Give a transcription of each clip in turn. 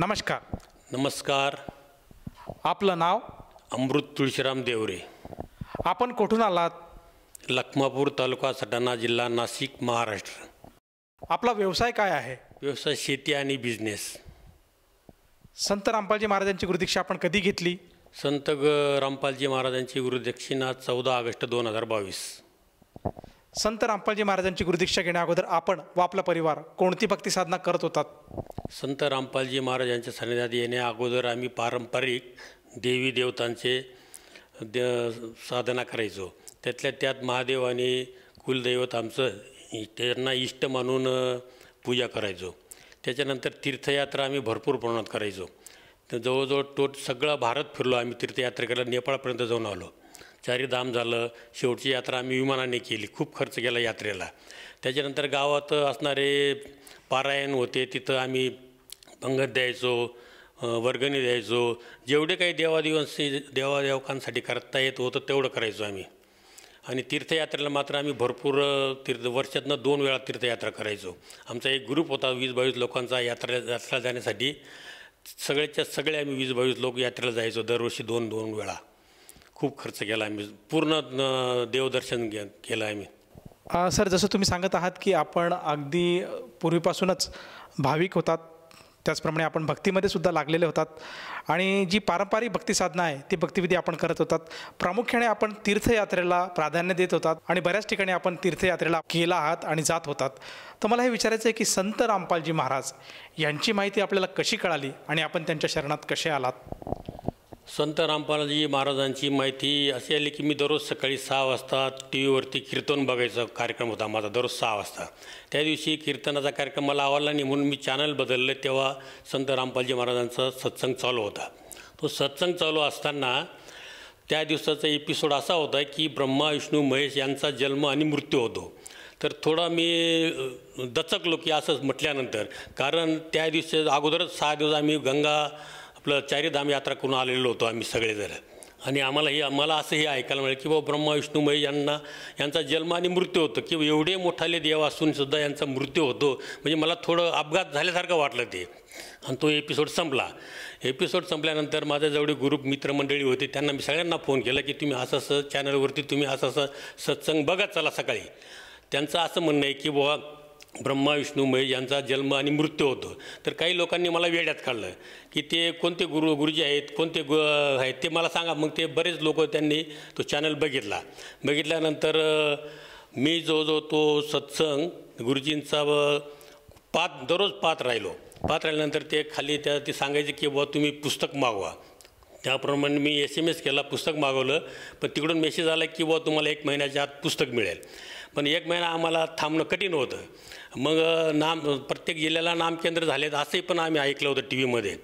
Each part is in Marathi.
नमस्कार. नमस्कार. आपलं नाव? अमृत तुळशीराम देवरे. आपण कुठून आलात? लखमापूर तालुका सटाणा जिल्हा नाशिक महाराष्ट्र. आपला व्यवसाय काय आहे? व्यवसाय शेती आणि बिझनेस. संत रामपालजी महाराजांची गुरुदीक्षा आपण कधी घेतली? संत रामपालजी महाराजांची गुरुदक्षिणा 14 ऑगस्ट 2022. संत रामपालजी महाराजांची गुरुदीक्षा घेण्या अगोदर आपण व आपला परिवार कोणती भक्ती साधना करत होतात? संत रामपालजी महाराजांच्या सानिध्यात येण्या अगोदर आम्ही पारंपरिक देवी देवतांचे साधना करायचो. त्यातल्या त्यात महादेव आणि कुलदैवत आमचं त्यांना इष्ट मानून पूजा करायचो. त्याच्यानंतर तीर्थयात्रा आम्ही भरपूर प्रमाणात करायचो. तर जवळजवळ सगळा भारत फिरलो आम्ही तीर्थयात्रेला. नेपाळपर्यंत जाऊन आलो. चारीधाम झालं. शेवटची यात्रा आम्ही विमानाने केली. खूप खर्च केला यात्रेला. त्याच्यानंतर गावात असणारे पारायण होते, तिथं आम्ही पंगत द्यायचो, वर्गणी द्यायचो. जेवढे काही देवादेवकांसाठी करता येत होतं तेवढं करायचो आम्ही. आणि तीर्थयात्रेला मात्र आम्ही भरपूर वर्षातनं 2 वेळा तीर्थयात्रा करायचो. आमचा एक ग्रुप होता 20-22 लोकांचा यात्रेला जाण्यासाठी. सगळ्याच्या सगळे आम्ही 20-22 लोक यात्रेला जायचो दरवर्षी 2-2 वेळा. खूप खर्च केला आम्ही. पूर्ण देवदर्शन केलं आम्ही. सर, जसं तुम्ही सांगत आहात की आपण अगदी पूर्वीपासूनच भाविक होतात, त्याचप्रमाणे आपण भक्तीमध्ये सुद्धा लागलेले होतात आणि जी पारंपरिक भक्ती साधना आहे ती भक्तिविधी आपण करत होतात. प्रामुख्याने आपण तीर्थयात्रेला प्राधान्य देत होतात आणि बऱ्याच ठिकाणी आपण तीर्थयात्रेला गेला आहात आणि जात होतात. तर मला हे विचारायचं आहे की संत रामपालजी महाराज यांची माहिती आपल्याला कशी कळाली आणि आपण त्यांच्या शरणात कसे आलात? संत रामपालजी महाराजांची माहिती अशी आली की मी दररोज सकाळी 6 वाजता टी व्हीवरती कीर्तन बघायचा कार्यक्रम होता माझा दररोज 6 वाजता. त्या दिवशी कीर्तनाचा कार्यक्रम मला आवडला नाही म्हणून मी चॅनल बदलले. तेव्हा संत रामपालजी महाराजांचा सत्संग चालू होता. तो सत्संग चालू असताना त्या दिवसाचा एपिसोड असा होता की ब्रह्मा विष्णू महेश यांचा जन्म आणि मृत्यू होतो. तर थोडा मी दचकलो की असंच म्हटल्यानंतर, कारण त्या दिवशी अगोदरच 6 दिवस आम्ही आपलं चारीधाम यात्रा करून आलेलो होतो आम्ही सगळेजण. आणि मला असं हे ऐकायला मिळालं की बाबा ब्रह्मा विष्णू महेश यांचा जन्म आणि मृत्यू होतो की एवढे मोठाले देव असूनसुद्धा यांचा मृत्यू होतो. म्हणजे मला थोडं अपघात झाल्यासारखं वाटलं ते. आणि तो एपिसोड संपला. एपिसोड संपल्यानंतर माझ्या जेवढे ग्रुप मित्रमंडळी होते त्यांना मी सगळ्यांना फोन केला की तुम्ही असं चॅनलवरती तुम्ही असं सत्संग बघा चला सकाळी. त्यांचं असं म्हणणं आहे की बाबा ब्रह्मा विष्णू महेश यांचा जन्म आणि मृत्यू होतो. तर काही लोकांनी मला वेड्यात काढलं की ते कोणते गुरुजी आहेत, कोणते आहेत ते मला सांगा. मग ते बरेच लोक त्यांनी तो चॅनल बघितल्यानंतर मी जो तो सत्संग गुरुजींचा दररोज पाहत राहिल्यानंतर ते खाली ते सांगायचे की बुवा तुम्ही पुस्तक मागवा. त्याप्रमाणे मी SMS केला, पुस्तक मागवलं. पण तिकडून मेसेज आला की बुवा तुम्हाला 1 महिन्याच्या आत पुस्तक मिळेल. पण 1 महिना आम्हाला थांबणं कठीण होतं. मग प्रत्येक जिल्ह्याला नामकेंद्र झालेत असंही पण आम्ही ऐकलं होतं TV मध्ये.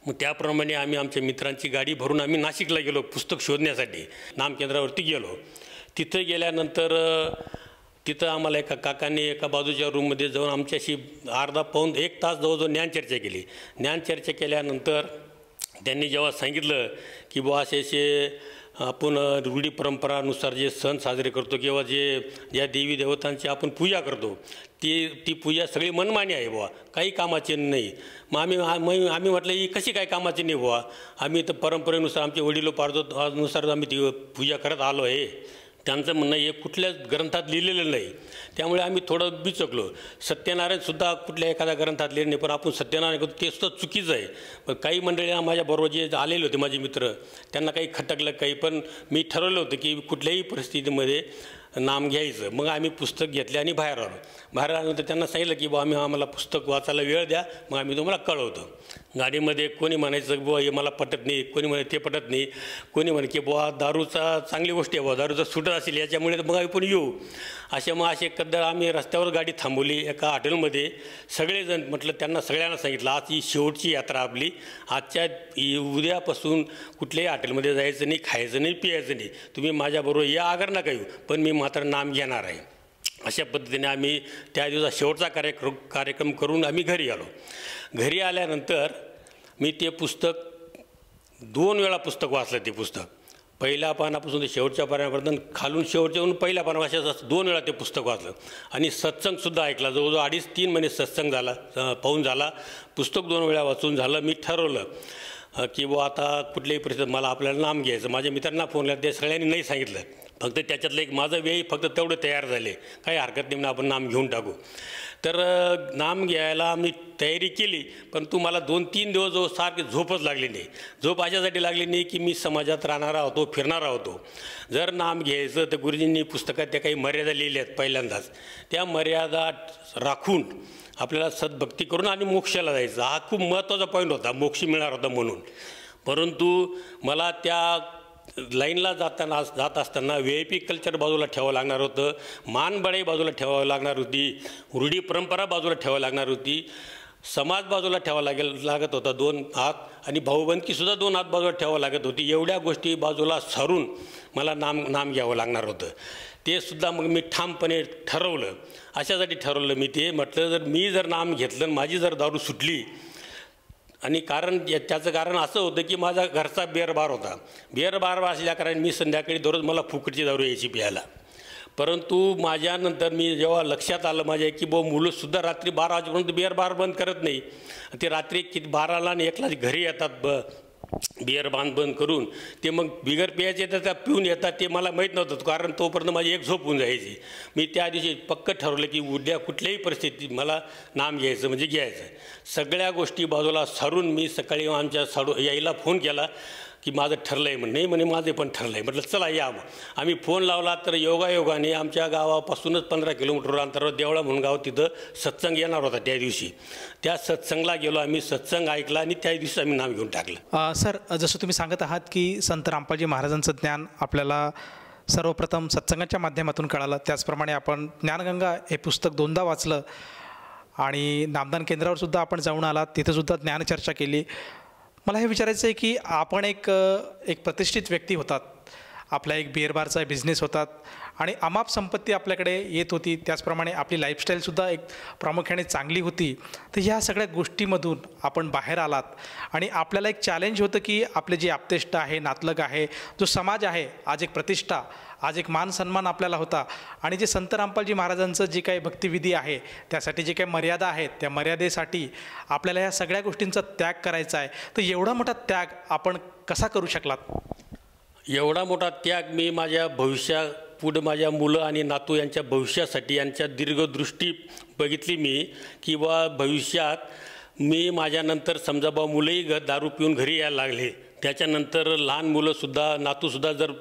मग त्याप्रमाणे आम्ही आमच्या मित्रांची गाडी भरून आम्ही नाशिकला गेलो पुस्तक शोधण्यासाठी. नामकेंद्रावरती गेलो. तिथं गेल्यानंतर तिथं आम्हाला एका काकांनी एका बाजूच्या रूममध्ये जाऊन आमच्याशी अर्धा पाऊण 1 तास जवळजवळ ज्ञानचर्चा केली. ज्ञानचर्चा केल्यानंतर त्यांनी जेव्हा सांगितलं की बुवा असे आपण रूढी परंपरानुसार जे सण साजरे करतो किंवा ज्या देवी देवतांची आपण पूजा करतो ती पूजा सगळी मनमानी आहे बुवा, काही कामाची नाही. मग आम्ही म्हटलं ही कशी काय कामाची नाही बुवा, आम्ही तर परंपरेनुसार आमचे वडिलोपार्जितानुसार आम्ही ती पूजा करत आलो आहे. त्यांचं म्हणणं हे कुठल्याच ग्रंथात लिहिलेलं नाही. त्यामुळे आम्ही थोडं बिचकलो. सत्यनारायणसुद्धा कुठल्या एखाद्या ग्रंथात लिहिले नाही, पण आपण सत्यनारायण करतो ते सुद्धा चुकीचं आहे. पण काही मंडळी माझ्याबरोबर जे आलेले होते माझे मित्र त्यांना काही खटकलं काही. पण मी ठरवलं होतं की कुठल्याही परिस्थितीमध्ये नाम घ्यायचं. मग आम्ही पुस्तक घेतले आणि बाहेर आल्यानंतर त्यांना सांगितलं की बुवा आम्हाला पुस्तक वाचायला वेळ द्या, मग आम्ही तुम्हाला कळवतो. गाडीमध्ये कोणी म्हणायचं बुवा हे मला पटत नाही, कोणी म्हणे ते पटत नाही, कोणी म्हणे की बुवा दारूचा चांगली गोष्ट आहे बुवा, दारूचा सुटत असेल याच्यामुळे मग आम्ही पण येऊ. असे कद्दळ आम्ही रस्त्यावर गाडी थांबवली एका हॉटेलमध्ये. सगळेजण म्हटलं त्यांना सगळ्यांना सांगितलं आज ही शेवटची यात्रा आपली. उद्यापासून कुठल्याही हॉटेलमध्ये जायचं नाही, खायचं नाही, पियायचं नाही. तुम्ही माझ्याबरोबर या आगर नका येऊ, पण मी मात्र नाम घेणार आहे. अशा पद्धतीने आम्ही त्या दिवसा शेवटचा कार्यक्रम करून आम्ही घरी आलो. घरी आल्यानंतर मी ते पुस्तक 2 वेळा पुस्तक वाचलं. ते पुस्तक पहिल्या पानापासून ते शेवटच्या पानापर्यंत खालून शेवटच्याहून पहिल्या पानावर असं 2 वेळा ते पुस्तक वाचलं आणि सत्संगसुद्धा ऐकला. जवळजवळ 2.5-3 महिने सत्संग झाला, पाहून झाला. पुस्तक 2 वेळा वाचून झालं. मी ठरवलं की बुवा आता कुठल्याही परिस्थितीत मला आपल्याला नाम घ्यायचं. माझ्या मित्रांना फोन केला, ते सगळ्यांनी नाही सांगितलं. फक्त त्याच्यातलं एक माझं वेळी फक्त तेवढं तयार झाले, काही हरकत नाही म्हणून आपण नाम घेऊन टाकू. तर नाम घ्यायला मी तयारी केली, पण मला 2-3 दिवस जो सारखी झोपच लागली नाही. झोप अशासाठी लागली नाही की मी समाजात राहणारा होतो, फिरणारा होतो. जर नाम घ्यायचं तर गुरुजींनी पुस्तकात त्या काही मर्यादा लिहिल्या आहेत पहिल्यांदाच. त्या मर्यादा राखून आपल्याला सद्भक्ती करून आणि मोक्षाला जायचं, हा खूप महत्त्वाचा पॉईंट होता, मोक्ष मिळणार होता म्हणून. परंतु मला त्या लाईनला जात असताना VIP कल्चर बाजूला ठेवावं लागणार होतं, मानबळी बाजूला ठेवावं लागणार होती, रूढी परंपरा बाजूला ठेवावं लागणार होती, समाज बाजूला ठेवावा लागत होता 2 हात, आणि भाऊबंदकीसुद्धा 2 हात बाजूला ठेवावं लागत होती. एवढ्या गोष्टी बाजूला सारून मला नाम घ्यावं लागणार होतं. ते सुद्धा मग मी ठामपणे ठरवलं. अशासाठी ठरवलं मी ते, म्हटलं मी जर नाम घेतलं, माझी जर दारू सुटली, आणि त्याचं कारण असं होतं की माझा घरचा बिअरबार होता. बिअरबार असल्या कारण मी संध्याकाळी दररोज मला फुकटची दारू यायची प्यायला. परंतु माझ्यानंतर मी जेव्हा लक्षात आलं माझ्या की मुलंसुद्धा रात्री 12 वाजेपर्यंत बिअरबार बंद करत नाही. ते रात्री 12ला आणि 1ला घरी येतात बिअर बंद करून. ते मग बिगर प्यायचे येतात त्या पिऊन येतात, ते मला माहीत नव्हतं, कारण तोपर्यंत माझी एक झोप होऊन जायची. मी त्या दिवशी पक्क ठरवलं की उद्या कुठल्याही परिस्थितीत मला नाम घ्यायचं म्हणजे घ्यायचं. सगळ्या गोष्टी बाजूला सारून मी सकाळी आमच्या यायला फोन केला की माझं ठरलं आहे. नाही म्हणे माझे पण ठरलं आहे. म्हटलं चला या. आम्ही फोन लावला तर योगायोगाने आमच्या गावापासूनच 15 किलोमीटर अंतरावर देवळा म्हणून गाव, तिथं सत्संग येणार होता त्या दिवशी. त्या सत्संगला गेलो आम्ही, सत्संग ऐकला आणि त्या दिवशी आम्ही नाव घेऊन टाकलं. सर, जसं तुम्ही सांगत आहात की संत रामपालजी महाराजांचं ज्ञान आपल्याला सर्वप्रथम सत्संगाच्या माध्यमातून कळालं. त्याचप्रमाणे आपण ज्ञानगंगा हे पुस्तक 2दा वाचलं आणि नामदान केंद्रावरसुद्धा आपण जाऊन आलात, तिथंसुद्धा ज्ञानचर्चा केली. मला हे विचारायचं आहे की आपण एक प्रतिष्ठित व्यक्ती होतात, आपला एक बिअर बारचा बिझनेस होतात आणि अमाप संपत्ती आपल्याकडे येत होती, त्याचप्रमाणे आपली लाईफस्टाईलसुद्धा एक प्रामुख्याने चांगली होती. तर ह्या सगळ्या गोष्टीमधून आपण बाहेर आलात आणि आपल्याला एक चॅलेंज होतं की आपले जे आप्तेष्ट आहे, नातलग आहे, जो समाज आहे, आज एक प्रतिष्ठा, आज एक मान सन्मान आपल्याला होता. आणि जे संत रामपालजी महाराजांचं जे काही भक्तिविधी आहे, त्यासाठी जे काही मर्यादा आहेत, त्या मर्यादेसाठी आपल्याला ह्या सगळ्या गोष्टींचा त्याग करायचा आहे. तर एवढा मोठा त्याग आपण कसा करू शकलात? एवढा मोठा त्याग मी माझ्या पुढं माझ्या मुलं आणि नातू यांच्या भविष्यासाठी, यांच्या दीर्घदृष्टी बघितली मी की भविष्यात मी माझ्यानंतर समजा मुलंही दारू पिऊन घरी यायला लागले, त्याच्यानंतर लहान मुलंसुद्धा, नातूसुद्धा जर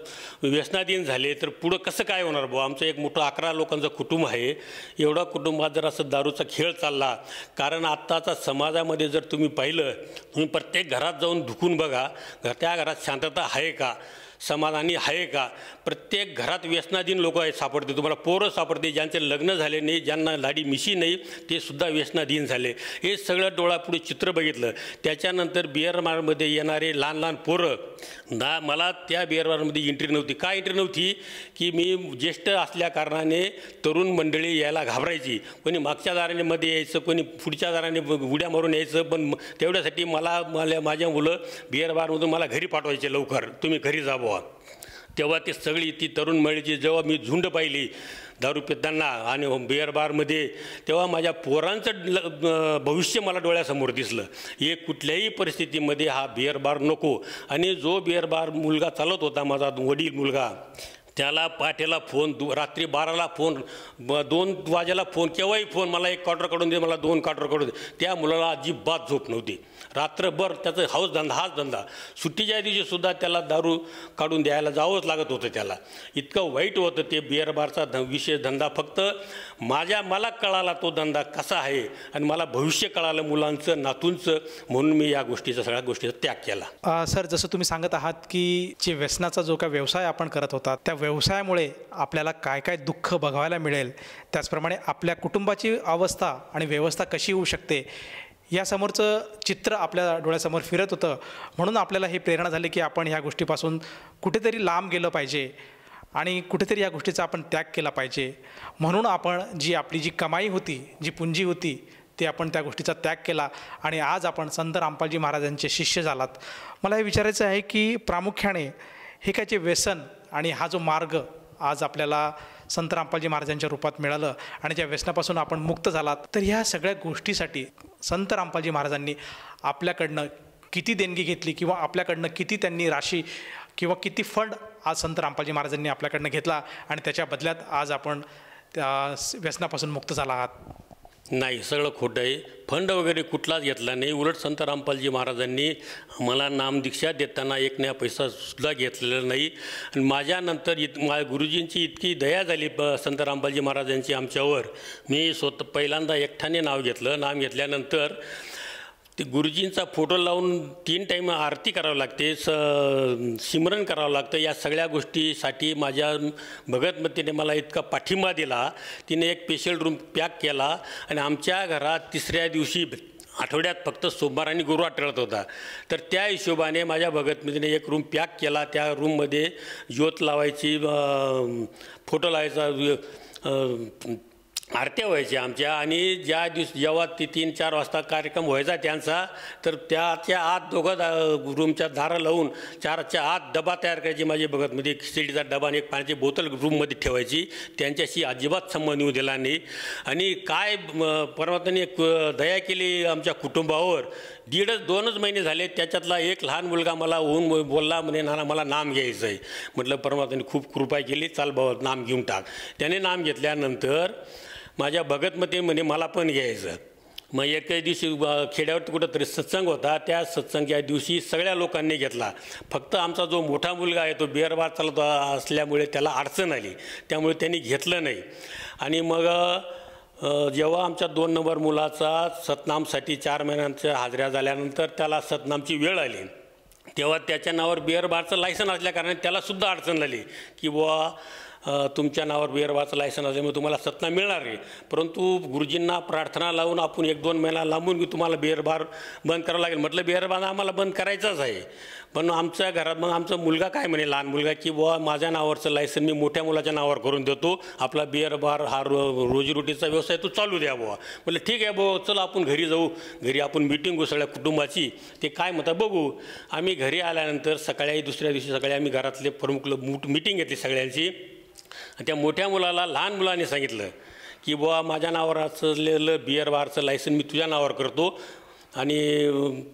व्यसनाधीन झाले तर पुढं कसं काय होणार आमचं एक मोठं 11 लोकांचं कुटुंब आहे. एवढा कुटुंबात जर असं दारूचा खेळ चालला, कारण आत्ताचा समाजामध्ये जर तुम्ही पाहिलं, तुम्ही प्रत्येक घरात जाऊन धुकून बघा, त्या घरात शांतता आहे का, समाधानी आहे का? प्रत्येक घरात व्यसनाधीन लोक आहेत, सापडते तुम्हाला. पोरं सापडते ज्यांचे लग्न झाले नाही, ज्यांना लाडी मिशी नाही, ते सुद्धा व्यसनाधीन झाले. हे सगळं डोळ्यापुढे चित्र बघितलं. त्याच्यानंतर बिअर बारमध्ये येणारे लहान लहान पोरं, मला त्या बिअर बारमध्ये एंट्री नव्हती. का एंट्री नव्हती की मी ज्येष्ठ असल्या कारणाने तरुण मंडळी यायला घाबरायची. कोणी मागच्या दारामध्ये यायचं, कोणी पुढच्या दाराने उड्या मारून यायचं. पण तेवढ्यासाठी माझ्या मुलं बिअर बारमधून मला घरी पाठवायचे, लवकर तुम्ही घरी जा बुवा. तेव्हा ते सगळी ती तरुण मंडळीची जेव्हा मी झुंड पाहिली दारू पिताना आणि बिअर बारमध्ये, तेव्हा माझ्या पोरांचं भविष्य मला डोळ्यासमोर दिसलं. हे कुठल्याही परिस्थितीमध्ये हा बिअर बार नको. आणि जो बिअर बार मुलगा चालत होता, माझा वडील मुलगा, त्याला पाठीला फोन, रात्री 12ला फोन, 2 वाजेला फोन, केव्हाही फोन, मला 1 क्वार्टर काढून दे, मला 2 क्वार्टर काढून दे. त्या मुलाला अजिबात झोप नव्हती. रात्रभर त्याचं हाच धंदा. सुट्टीच्या दिवशीसुद्धा त्याला दारू काढून द्यायला जावंच लागत होतं त्याला. इतकं वाईट होतं ते बिअर बारचा विशेष धंदा. फक्त मला कळाला तो धंदा कसा आहे आणि मला भविष्य कळालं मुलांचं, नातूंचं, म्हणून मी या सगळ्या गोष्टीचा त्याग केला. सर, जसं तुम्ही सांगत आहात की जे व्यसनाचा जो काय व्यवसाय आपण करत होता, त्या व्यवसायामुळे आपल्याला काय काय दुःख बघायला मिळेल, त्याचप्रमाणे आपल्या कुटुंबाची अवस्था आणि व्यवस्था कशी होऊ शकते, यासमोरचं चित्र आपल्या डोळ्यासमोर फिरत होतं. म्हणून आपल्याला ही प्रेरणा झाली की आपण ह्या गोष्टीपासून कुठेतरी लांब गेलं पाहिजे आणि कुठेतरी या गोष्टीचा आपण त्याग केला पाहिजे. म्हणून आपण आपली जी कमाई होती, जी पुंजी होती, ते आपण त्या गोष्टीचा त्याग केला आणि आज आपण संत रामपालजी महाराजांचे शिष्य झालात. मला हे विचारायचं आहे की प्रामुख्याने हे काय जे व्यसन आणि हा जो मार्ग आज आपल्याला संत रामपालजी महाराजांच्या रूपात मिळालं आणि ज्या व्यसनापासून आपण मुक्त झालात, तर ह्या सगळ्या गोष्टीसाठी संत रामपालजी महाराजांनी आपल्याकडनं किती देणगी घेतली किंवा आपल्याकडनं किती त्यांनी राशी किंवा किती फंड आज संत रामपालजी महाराजांनी आपल्याकडनं घेतला आणि त्याच्या बदल्यात आज आपण त्या व्यसनापासून मुक्त झाला आहात? नाही, सगळं खोटं आहे. फंड वगैरे कुठलाच घेतला नाही. उलट संत रामपालजी महाराजांनी मला नामदीक्षा देताना एक नया पैसासुद्धा घेतलेला नाही. आणि माझ्यानंतर गुरुजींची इतकी दया झाली संत रामपालजी महाराजांची आमच्यावर, मी स्वतः पहिल्यांदा एकट्याने नाव घेतलं. नाम घेतल्यानंतर ते गुरुजींचा फोटो लावून 3 टाईम आरती करावं लागते, सिमरन करावं लागतं. या सगळ्या गोष्टीसाठी माझ्या भगतमतीने मला इतका पाठिंबा दिला. तिने एक स्पेशल रूम पॅक केला आणि आमच्या घरात 3ऱ्या दिवशी आठवड्यात फक्त सोमवार आणि गुरुवार टळत होता. तर त्या हिशोबाने माझ्या भगतमतीने एक रूम पॅक केला. त्या रूममध्ये ज्योत लावायची, फोटो लावायचा, आरत्या व्हायच्या आमच्या. आणि ज्या जेव्हा 3-4 वाजता कार्यक्रम व्हायचा त्यांचा, तर त्याच्या आत दोघं रूमच्या दारं लावून 4च्या आत डबा तयार करायची माझी भगतमध्ये. खिचडीचा डबा आणि एक पाण्याची बोतल रूममध्ये ठेवायची. त्यांच्याशी अजिबात संबंध येऊ दिला नाही. आणि काय परमात्म्याने एक दया केली आमच्या कुटुंबावर. 1.5-2 महिने झाले, त्याच्यातला एक लहान मुलगा मला होऊन बोलला, म्हणे नाना मला नाम घ्यायचं आहे. म्हटलं परमात्म्याने खूप कृपा केली, चाल बाबा नाम घेऊन टाक. त्याने नाम घेतल्यानंतर माझ्या भगतमती म्हणे मला पण घ्यायचं. मग एके दिवशी खेड्यावरती कुठंतरी सत्संग होता. त्या सत्संगाच्या दिवशी सगळ्या लोकांनी घेतला. फक्त आमचा जो मोठा मुलगा आहे तो बेरबार चालत असल्यामुळे त्याला अडचण आली, त्यामुळे त्यांनी घेतलं नाही. आणि मग जेव्हा आमच्या 2 नंबर मुलाचा सतनामसाठी 4 महिन्यांच्या हाजऱ्या झाल्यानंतर त्याला सतनामची वेळ आली, तेव्हा त्याच्या नावावर बिअरबारचं लायसन असल्याकारणाने त्यालासुद्धा अडचण आली की बुवा तुमच्या नावावर बिअरबारचं लायसन असल्यामुळे तुम्हाला सतना मिळणार आहे. परंतु गुरुजींना प्रार्थना लावून आपण 1-2 महिना लांबून की तुम्हाला बिअरबार बंद करावं लागेल. म्हटलं बिअरबार आम्हाला बंद करायचंच आहे. पण आमच्या घरात मग आमचा मुलगा काय म्हणे, लहान मुलगा, की बुवा माझ्या नावावरचं लायसन मी मोठ्या मुलाच्या नावावर करून देतो, आपला बिअरबार हा रोजीरोटीचा व्यवसाय तो चालू द्या बुवा. म्हटलं ठीक आहे बुवा, चला आपण घरी जाऊ. घरी आपण मीटिंग होऊ सगळ्या कुटुंबाची, ते काय म्हणता बघू. आम्ही घरी आल्यानंतर सकाळी दुसऱ्या दिवशी सकाळी आम्ही घरातले प्रमुख मीटिंग घेतली सगळ्यांची. त्या मोठ्या मुलाला लहान मुलाने सांगितलं की बुवा माझ्या नावावर असलेलं बिअरबारचं लायसन मी तुझ्या नावावर करतो आणि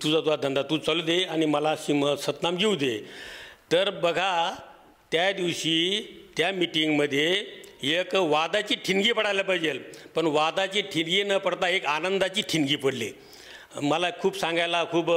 तुझा धंदा तू चालू दे आणि मला सतनाम घेऊ दे. तर बघा त्या दिवशी त्या मीटिंगमध्ये एक वादाची ठिणगी पडायला पाहिजे, पण वादाची ठिणगी न पडता एक आनंदाची ठिणगी पडली. मला खूप सांगायला खूप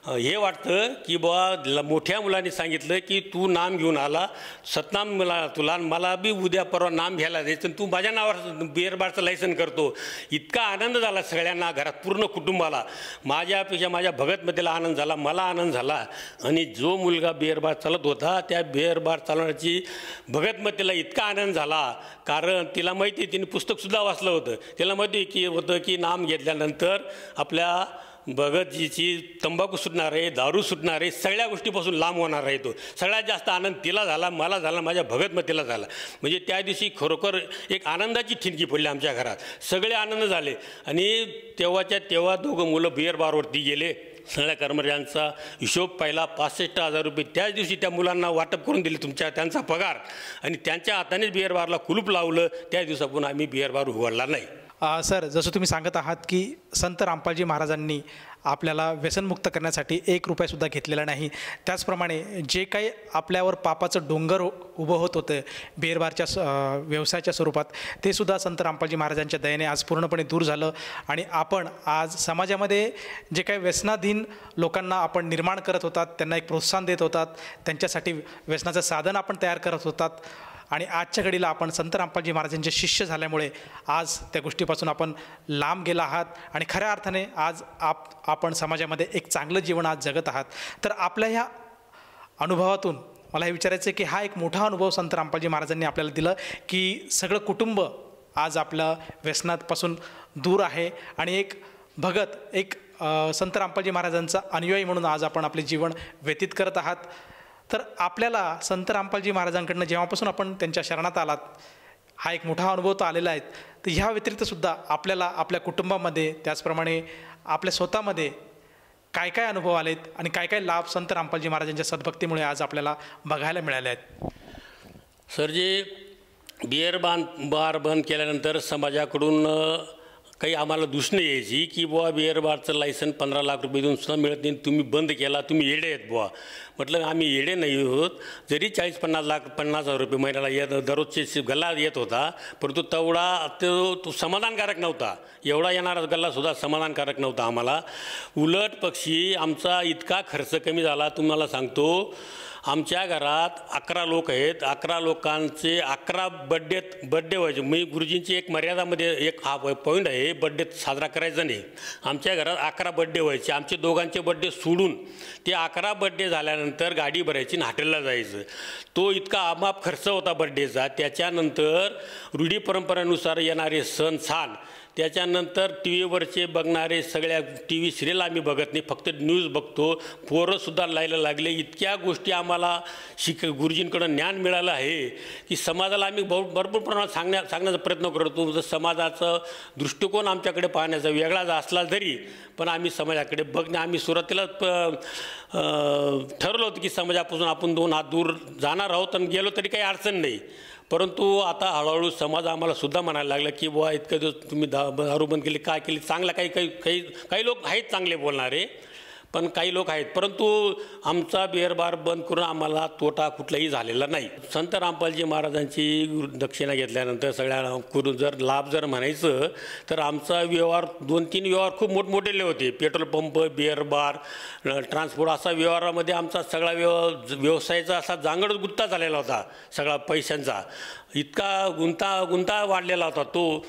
हे वाटतं की बुवा मोठ्या मुलांनी सांगितलं की तू नाम घेऊन आला, सतनाम मला बी उद्या परवा नाम घ्यायला द्यायचं, तू माझ्या नावावर बिअरबारचं लायसन करतो. इतका आनंद झाला सगळ्यांना, घरात पूर्ण कुटुंबाला. माझ्यापेक्षा माझ्या भगतमतीला आनंद झाला, मला आनंद झाला. आणि जो मुलगा बिअरबार चालत होता त्या बिअरबार चालवण्याची भगतमतीला इतका आनंद झाला, कारण तिला माहिती, तिने पुस्तकसुद्धा वाचलं होतं, तिला माहिती होतं की नाम घेतल्यानंतर आपल्या भगतजीची तंबाखू सुटणार आहे, दारू सुटणार आहे, सगळ्या गोष्टीपासून लांब होणार आहे. तो सगळ्यात जास्त आनंद तिला झाला, मला झाला, माझ्या भगतमतीला झाला. म्हणजे त्या दिवशी खरोखर एक आनंदाची ठिणगी पडली आमच्या घरात. सगळे आनंद झाले. आणि तेव्हा दोघं मुलं बिअरबारवरती गेले. सगळ्या कर्मचाऱ्यांचा हिशोब पाहिला, 65,000 रुपये त्याच दिवशी त्या मुलांना वाटप करून दिले, त्यांचा पगार. आणि त्यांच्या हातानेच बिअरबारला कुलूप लावलं. त्या दिवसापासून आम्ही बिअरबार उघडला नाही. सर, जसं तुम्ही सांगत आहात की संत रामपालजी महाराजांनी आपल्याला व्यसनमुक्त करण्यासाठी 1 रुपयासुद्धा घेतलेला नाही, त्याचप्रमाणे जे काही आपल्यावर पापाचं डोंगर उभं होत होतं बिअरबारच्या व्यवसायाच्या स्वरूपात, ते सुद्धा संत रामपालजी महाराजांच्या दयेने आज पूर्णपणे दूर झालं. आणि आपण आज समाजामध्ये जे काही व्यसनाधीन लोकांना आपण निर्माण करत होतात, त्यांना एक प्रोत्साहन देत होतात, त्यांच्यासाठी व्यसनाचं साधन आपण तयार करत होतात. आणि आजच्या घडीला आपण संत रामपालजी महाराजांचे शिष्य झाल्यामुळे आज त्या गोष्टीपासून आपण लांब गेला आहात आणि खऱ्या अर्थाने आज आपण समाजामध्ये एक चांगलं जीवन आज जगत आहात. तर आपल्या ह्या अनुभवातून मला हे विचारायचं आहे की हा एक मोठा अनुभव संत रामपालजी महाराजांनी आपल्याला दिलं की सगळं कुटुंब आज आपलं व्यसनापासून दूर आहे आणि एक भगत, एक संत रामपालजी महाराजांचा अनुयायी म्हणून आज आपण आपले जीवन व्यतीत करत आहात. तर आपल्याला संत रामपालजी महाराजांकडनं जेव्हापासून आपण त्यांच्या शरणात आलात, हा एक मोठा अनुभव तो आलेला आहे. तर ह्या व्यतिरिक्तसुद्धा आपल्याला आपल्या कुटुंबामध्ये, त्याचप्रमाणे आपल्या स्वतःमध्ये काय काय अनुभव आलेत आणि काय काय लाभ संत रामपालजी महाराजांच्या सद्भक्तीमुळे आज आपल्याला बघायला मिळाले आहेत? सर, जे बार बंद केल्यानंतर समाजाकडून काही आम्हाला दूषणं यायची की बुवा बिअर बारचं लायसन 15 लाख रुपये देऊन सुद्धा मिळत नाही, तुम्ही बंद केला, तुम्ही येडे आहेत बुवा. म्हटलं आम्ही येडे नाही आहोत. जरी 40-50 रुपये महिन्याला दररोजचे गल्ला येत होता, परंतु तेवढा तो समाधानकारक नव्हता. एवढा येणारा गल्लासुद्धा समाधानकारक नव्हता आम्हाला. उलट पक्षी आमचा इतका खर्च कमी झाला, तुम्हाला सांगतो. आमच्या घरात 11 लोक आहेत. 11 लोकांचे 11 बड्डे व्हायचे. मी गुरुजींची एक मर्यादामध्ये एक हा पॉईंट आहे, बड्डे साजरा करायचा नाही. आमच्या घरात 11 बड्डे व्हायचे. आमचे दोघांचे बड्डे सोडून ते 11 बड्डे झाल्यानंतर गाडी भरायची आणि हॉटेलला जायचं. तो इतका अमाप खर्च होता बड्डेचा. त्याच्यानंतर रूढी परंपरेनुसार येणारे सण साण, त्याच्यानंतर टी व्हीवरचे बघणारे सगळ्या टी व्ही सिरियल आम्ही बघत नाही, फक्त न्यूज बघतो. पोरंसुद्धा लायला लागले. इतक्या गोष्टी आम्हाला गुरुजींकडून ज्ञान मिळालं आहे की समाजाला आम्ही भरपूर प्रमाणात सांगण्याचा प्रयत्न करतो. तर समाजाचा दृष्टिकोन आमच्याकडे पाहण्याचा वेगळाच असला तरी पण आम्ही समाजाकडे बघणे, आम्ही सुरुवातीला ठरवलं होतं की समाजापासून आपण 2 हात दूर जाणार आहोत आणि गेलो तरी काही अडचण नाही. परंतु आता हळूहळू समाज आम्हाला सुद्धा म्हणायला लागला की बुवा इतकं दिवस तुम्ही दारू बंद केली, काय केली? चांगला काही लोक आहेत चांगले बोलणारे, पण काही लोक आहेत. परंतु आमचा बिअर बार बंद करून आम्हाला तोटा कुठलाही झालेला नाही. संत रामपालजी महाराजांची दक्षिणा घेतल्यानंतर सगळ्या जर लाभ जर म्हणायचं तर आमचा व्यवहार 2-3 व्यवहार खूप मोठमोठेले होते. Petrol pump, beer bar, transport असा व्यवहारामध्ये आमचा सगळा व्यवसायाचा असा जांगड गुंता झालेला होता. सगळा पैशांचा इतका गुंता वाढलेला होता. तो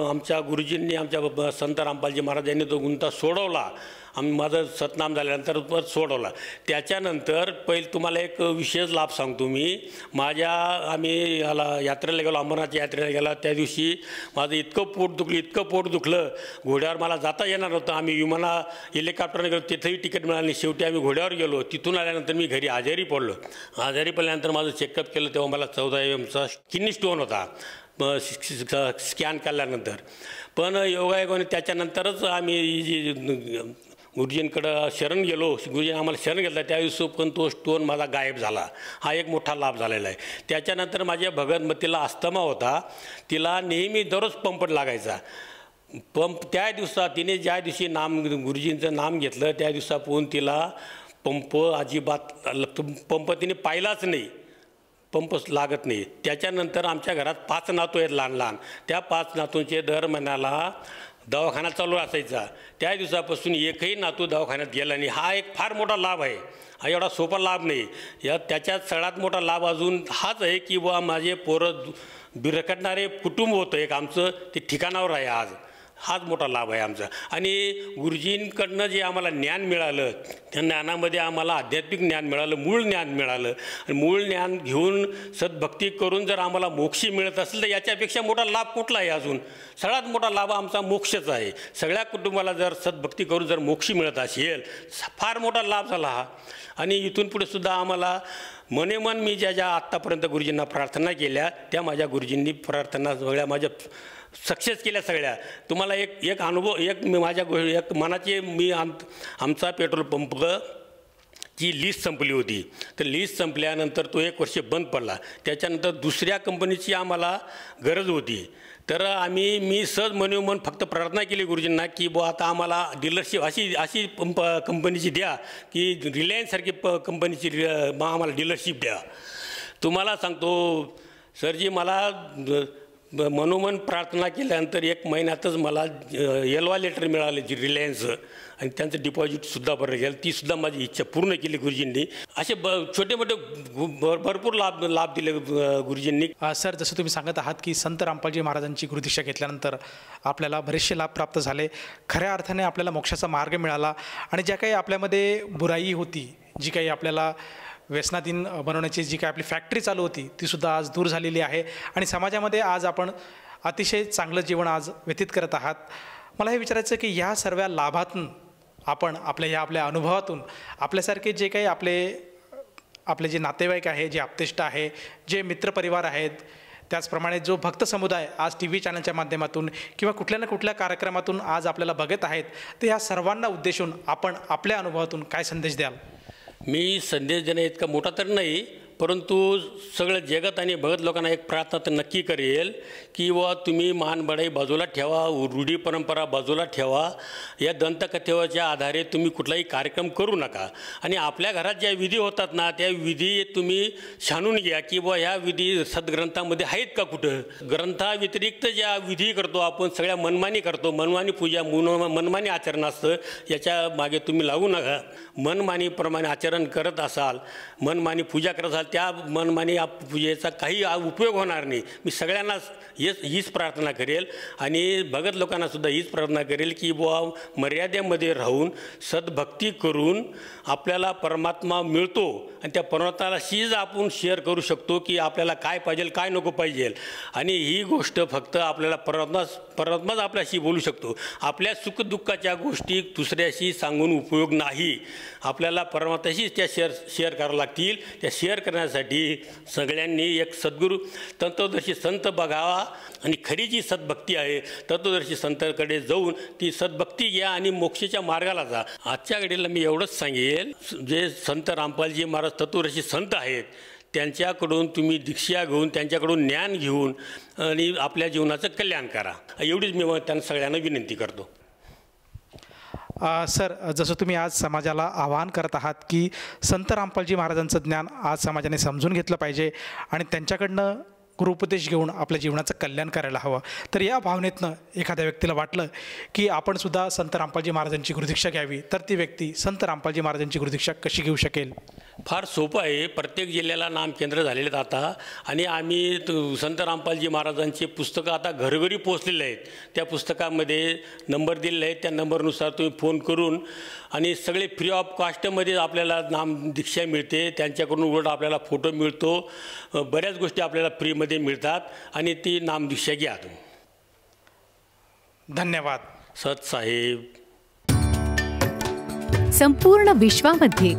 आमच्या गुरुजींनी, आमच्या संत रामपालजी महाराजांनी तो गुंता सोडवला. माझं सतनाम झाल्यानंतर परत सोडवला. त्याच्यानंतर पहिले तुम्हाला एक विशेष लाभ सांगतो मी. आम्ही यात्रेला गेलो, अमरनाथ यात्रेला गेला. त्या दिवशी माझं इतकं पोट दुखलं, घोड्यावर मला जाता येणार नव्हतं. आम्ही हेलिकॉप्टरने गेलो, तिथंही तिकीट मिळालं नाही. शेवटी आम्ही घोड्यावर गेलो. तिथून आल्यानंतर मी घरी आजारी पडल्यानंतर माझं चेकअप केलं, तेव्हा मला 14 mm किडनी स्टोन होता स्कॅन केल्यानंतर. पण योगायोगाने त्याच्यानंतरच आम्ही गुरुजींकडं शरण गेलो. गुरुजींनी आम्हाला शरण घेतलं. त्या दिवशी पण तो स्टोन माझा गायब झाला. हा एक मोठा लाभ झालेला आहे. त्याच्यानंतर माझ्या भगतमतीला अस्थमा होता. तिला नेहमी दररोज पंप लागायचा. त्या दिवसात तिने ज्या दिवशी गुरुजींचं नाम घेतलं त्या दिवसापासून तिला पंप तिने पाहिलाच नाही, पंपच लागत नाही. त्याच्यानंतर आमच्या घरात 5 नातू आहेत लहान. त्या 5 नातूंचे दर महिन्याला दवाखाना चालू असायचा. त्या दिवसापासून एकही नातू दवाखान्यात गेला नाही. हा एक फार मोठा लाभ आहे. हा एवढा सोपा लाभ नाही. त्याच्यात सगळ्यात मोठा लाभ अजून हाच आहे की बुवा माझे पोरं बिरकटणारे कुटुंब होतं एक आमचं, ते ठिकाणावर आहे आज. हाच मोठा लाभ आहे आमचा. आणि गुरुजींकडनं जे आम्हाला ज्ञान मिळालं, त्या ज्ञानामध्ये आम्हाला आध्यात्मिक ज्ञान मिळालं, मूळ ज्ञान मिळालं. आणि मूळ ज्ञान घेऊन सद्भक्ती करून जर आम्हाला मोक्ष मिळत असेल तर याच्यापेक्षा मोठा लाभ कुठला आहे? अजून सगळ्यात मोठा लाभ आमचा मोक्षच आहे. सगळ्या कुटुंबाला जर सद्भक्ती करून जर मोक्ष मिळत असेल, फार मोठा लाभ झाला हा. आणि इथून पुढे सुद्धा आम्हाला मनेमन मी ज्या आत्तापर्यंत गुरुजींना प्रार्थना केल्या, त्या माझ्या गुरुजींनी प्रार्थना सगळ्या माझ्या सक्सेस केल्या सगळ्या. तुम्हाला एक अनुभव, एक मनाचे आमचा पेट्रोल पंपची लीज संपली होती. तर लीज संपल्यानंतर तो 1 वर्ष बंद पडला. त्याच्यानंतर दुसऱ्या कंपनीची आम्हाला गरज होती. तर मी सहज मनोमन फक्त प्रार्थना केली गुरुजींना की बुवा आता आम्हाला डीलरशिप अशी कंपनीची द्या की रिलायन्ससारखी कंपनीची आम्हाला डीलरशिप द्या. तुम्हाला सांगतो सरजी, मला मनोमन प्रार्थना केल्यानंतर 1 महिन्यातच मला LOA लेटर मिळाले जी रिलायन्सचं, आणि त्यांचं डिपॉझिटसुद्धा भरलं गेलं. तीसुद्धा माझी इच्छा पूर्ण केली गुरुजींनी. असे छोटे मोठे भरपूर लाभ दिले गुरुजींनी. सर, जसं तुम्ही सांगत आहात की संत रामपालजी महाराजांची गुरुदीक्षा घेतल्यानंतर आपल्याला बरेचसे लाभ प्राप्त झाले. खऱ्या अर्थाने आपल्याला मोक्षाचा मार्ग मिळाला. आणि ज्या काही आपल्यामध्ये बुराई होती, जी काही आपल्याला व्यसनाधीन बनवण्याची जी काही आपली फॅक्टरी चालू होती, तीसुद्धा आज दूर झालेली आहे. आणि समाजामध्ये आज आपण अतिशय चांगलं जीवन आज व्यतीत करत आहात. मला हे विचारायचं की ह्या सर्व लाभातून आपण आपल्या अनुभवातून आपल्यासारखे जे काही आपले जे नातेवाईक आहे, जे आप्तेष्ट आहे, जे मित्रपरिवार आहेत, त्याचप्रमाणे जो भक्त समुदाय आज TV चॅनलच्या माध्यमातून किंवा कुठल्या ना कुठल्या कार्यक्रमातून आज आपल्याला बघत आहेत, तर या सर्वांना उद्देशून आपण आपल्या अनुभवातून काय संदेश द्याल? मी संदेश देणे इतका मोठा तर नाही, परंतु सगळं जगत आणि भगत लोकांना एक प्रार्थना तर नक्की करेल की व तुम्ही मानबडाई बाजूला ठेवा, रूढी परंपरा बाजूला ठेवा. या दंतकथेच्या आधारे तुम्ही कुठलाही कार्यक्रम करू नका. आणि आपल्या घरात ज्या विधी होतात ना, त्या विधी तुम्ही छानून घ्या की व ह्या विधी सद्ग्रंथामध्ये आहेत का कुठं. ग्रंथाव्यतिरिक्त ज्या विधी करतो आपण सगळ्या मनमानी करतो, मनमानी पूजा, मनमानी आचरण असतं, याच्या मागे तुम्ही लागू नका. मनमानीप्रमाणे आचरण करत असाल, मनमानी पूजा करत असाल, त्या मनमानी पूजेचा काही उपयोग होणार नाही. मी सगळ्यांना हीच प्रार्थना करेल आणि भगत लोकांनासुद्धा हीच प्रार्थना करेल की बुवा मर्यादेमध्ये राहून सद्भक्ती करून आपल्याला परमात्मा मिळतो आणि त्या परमात्म्याशीच आपण शेअर करू शकतो की आपल्याला काय पाहिजे काय नको पाहिजे. आणि ही गोष्ट फक्त आपल्याला परमात्माच आपल्याशी बोलू शकतो. आपल्या सुखदुःखाच्या गोष्टी दुसऱ्याशी सांगून उपयोग नाही. आपल्याला परमात्म्याशीच त्या शेअर करावं लागतील. त्या शेअर करण्यासाठी सगळ्यांनी एक सद्गुरू तत्वदर्शी संत बघावा आणि खरी जी सद्भक्ती आहे तत्वदर्शी संतांकडे जाऊन ती सद्भक्ती घ्या आणि मोक्षाच्या मार्गाला जा. आजच्या घडीला मी एवढंच सांगेल, जे संत रामपालजी महाराज तत्वदर्शी संत आहेत त्यांच्याकडून तुम्ही दीक्षा घेऊन त्यांच्याकडून ज्ञान घेऊन आणि आपल्या जीवनाचं कल्याण करा, एवढीच मी त्यांना सगळ्यांना विनंती करतो. सर, जसं तुम्ही आज समाजाला आवाहन करत आहात की संत रामपालजी महाराजांचं ज्ञान आज समाजाने समजून घेतलं पाहिजे आणि त्यांच्याकडनं गुरुपदेश घेऊन आपल्या जीवनाचं कल्याण करायला हवं, तर या भावनेतनं एखाद्या व्यक्तीला वाटलं की आपणसुद्धा संत रामपालजी महाराजांची गुरुदीक्षा घ्यावी, तर ती व्यक्ती संत रामपालजी महाराजांची गुरुदीक्षा कशी घेऊ शकेल? फार सोपं आहे. प्रत्येक जिल्ह्याला नामकेंद्र झालेले आहेत आता, आणि आम्ही संत रामपालजी महाराजांची पुस्तकं आता घरोघरी पोचलेले आहेत. त्या पुस्तकामध्ये नंबर दिलेले आहेत, त्या नंबरनुसार तुम्ही फोन करून आणि सगळे फ्री ऑफ कॉस्टमध्ये आपल्याला नामदीक्षा मिळते. त्यांच्याकडून उलट आपल्याला फोटो मिळतो, बऱ्याच गोष्टी आपल्याला फ्रीमध्ये मिळतात आणि ती नामदीक्षा घ्या तुम्ही. धन्यवाद सत साहेब. संपूर्ण विश्वामध्ये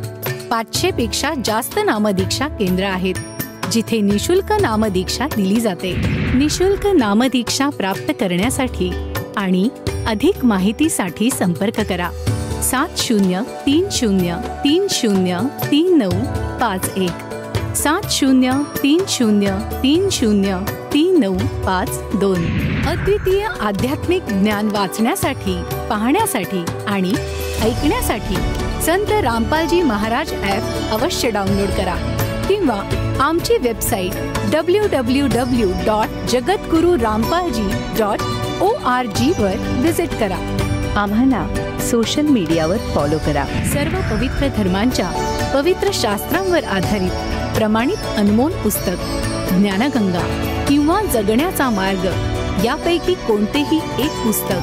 500 पेक्षा जास्त नामदीक्षा केंद्र आहेत, जिथे निशुल्क नामदीक्षा दिली जाते. निशुल्क नामदीक्षा प्राप्त करण्यासाठी आणि अधिक माहितीसाठी संपर्क करा 7030303951 7030303952. अद्वितीय आध्यात्मिक ज्ञान वाचण्यासाठी, पाहण्यासाठी आणि ऐकण्यासाठी संत रामपालजी महाराज ॲप अवश्य डाउनलोड करा किंवा आमची वेबसाईट www.jagatgururampalji.org वर व्हिजिट करा. आम्हाला सोशल मीडियावर फॉलो करा. सर्व पवित्र धर्मांच्या पवित्र शास्त्रांवर आधारित प्रमाणित अनमोल पुस्तक ज्ञानगंगा किंवा जगण्याचा मार्ग यापैकी कोणतेही एक पुस्तक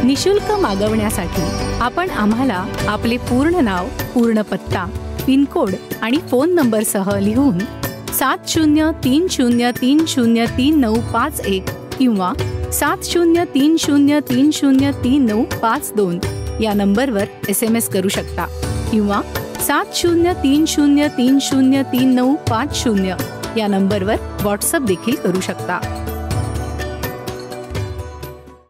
निशुल्क मागवण्यासाठी आपण आम्हाला आपले पूर्ण नाव, पूर्ण पत्ता, पिनकोड आणि फोन नंबरसह लिहून 7030303951 किंवा 7030303952 या नंबरवर SMS करू शकता किंवा 7030303950 या नंबरवर व्हॉट्सअप देखील करू शकता.